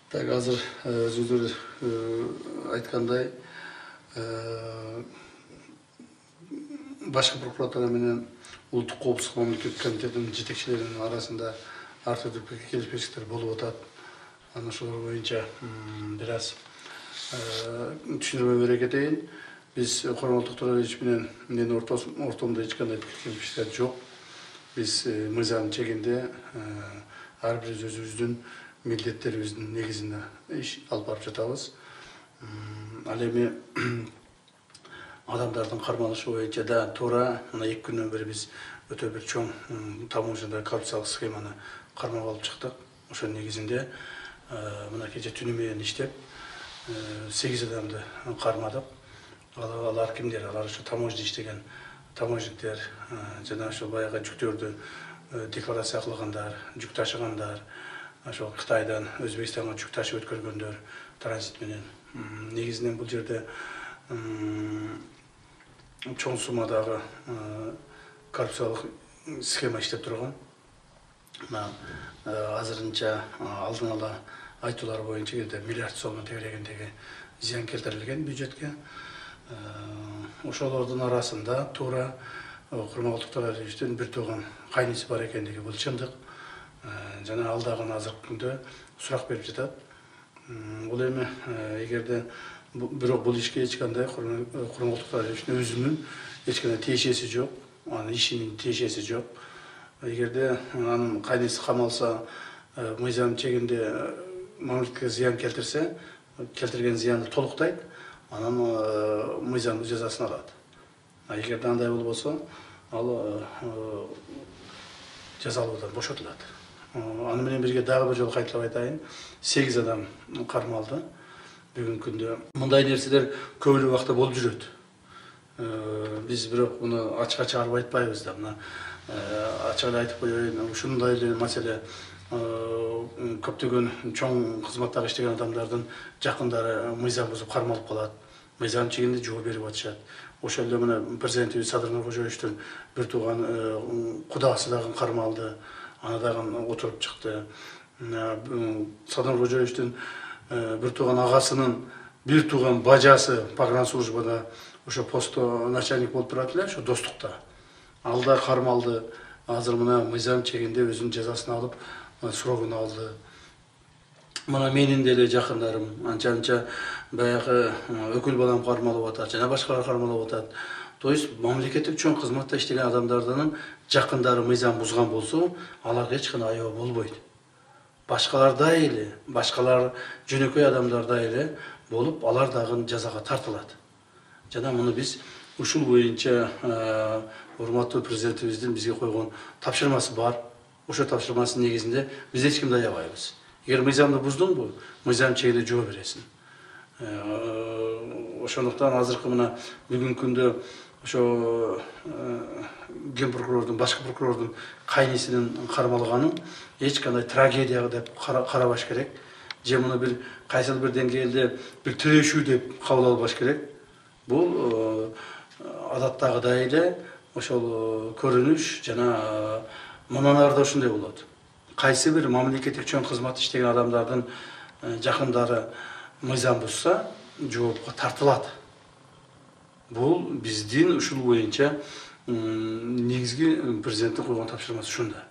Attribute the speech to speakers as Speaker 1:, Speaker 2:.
Speaker 1: Так, азыр өзүңүздөр айткандай, башкы прокуратура менен Улуттук коопсуздук мамлекеттик комитетинин жетекчилеринин арасында ар түрдүү келишпестиктер болуп атат. Анан ошолор боюнча бир аз түшүндүрмө бере кетейин. Биз Курман Токтогулович менен менин ортомдо эч кандай келишпестиктер жок. Биз мыйзам чегинде ар бирибиз өзүбүздүн милдеттерибиздин негизинде иш алып барып жатабыз. Ал эми адамдардын кармалышы боюнча да туура мына 2 күндөн бери биз өтө бир чоң таможняда коррупциялык схеманы кармап алып чыктык. Ошонун негизинде мына кече түнү менен иштеп 8 адамды кармадык. Алар кимдер? Алар ошо таможня иштеген таможниктер, жана ошо баягы жүктөрдү декларация кылгандар, жүк ташыгандар, ошо Кытайдан Өзбекстанга жүк ташып өткөргөндөр транзит менен. Негизинен бул жерде чоң суммадагы коррупциялык схема иштеп турган. Азырынча алдын ала айтуулар боюнча миллиард сомдон тегерегиндеги зыян келтирилген бюджетке. Ошолордун арасында туура Курман Токтогуловичтин бир тууган кайниси бар экендиги бул чындык. Жана ал дагы азыркы күндө сурак берип жатат. Бул эми эгерде бирок бул ишке эч кандай Курман Токтогуловичтин өзүнүн эч кандай тиешеси жок, анын ишинин тиешеси жок. Эгерде анын кайниси камалса, мыйзам чегинде мамлекетке зыян келтирсе, келтирген зыянды толуктайт, анан мыйзамдуу жазасын алат. Эгерде андай болбосо, ал жазалуудан бошотулат. Аны менен бирге дагы бир жолу кайталап айтайын, 8 адам кармалды. Бүгүнкү күндө мындай нерселер көп эле убакта болуп жүрөт. Биз бирок муну ачык чыгарып айтпайбыз да. Мына ачык эле айтып коеюн, ушундай эле маселе көптөгөн чоң кызматтагы иштеген адамдардын жакындары мыйзам бузуп кармалып калат. Мыйзам чегинде жол берип атышат. Ошол эле мына президентибиз Садыр Нуркожоевичтин бир тууган кудасы дагы кармалды. Аны дагы отуруп чыкты. Садыр Нуркожоевичтин бир тууган агасынын бир тууган бажасы погранслужбада ошо постто начальник болуп турат эле, ошо Достукта. Ал да кармалды. Азыр мына мыйзам чегинде өзүнүн жазасын алып, срогун алды. Мына менин деле жакындарым анча баягы өкүл балам кармалып атат, жана башкалар кармалып атат. То есть мамлекеттик чоң кызматта иштеген адамдардын жакындары мыйзам бузган болсо, аларга эч кандай аябы болбойт. Башкалардай эле, башкалар жөнөкөй адамдардай эле болуп, алар дагы жазага тартылат. Жана муну биз ушул боюнча урматтуу президентибиздин бизге койгон тапшырмасы бар. Ошо тапшырмасынын негизинде биз эч кимди аябайбыз. Эгер мыйзамды буздуңбу, мыйзам чегинде жооп бересиң. Ошондуктан азыркы мына бүгүнкү күндө ошо ген прокурордун, башкы прокурордун кайнисинин кармалганын эч кандай трагедия деп карабаш керек. Же муну бир кайсыл бир деңгээлде бир тирешүү деп кабыл албаш керек. Бул адаттагыдай эле ошол көрүнүш жана мындан ары да ушундай болот. Кайсы бир мамлекеттик чоң кызмат иштеген адамдардын жакындары мыйзам бузса, жоопко тартылат. Бул биздин ушул боюнча негизги президенттин койгон тапшырмасы ушунда.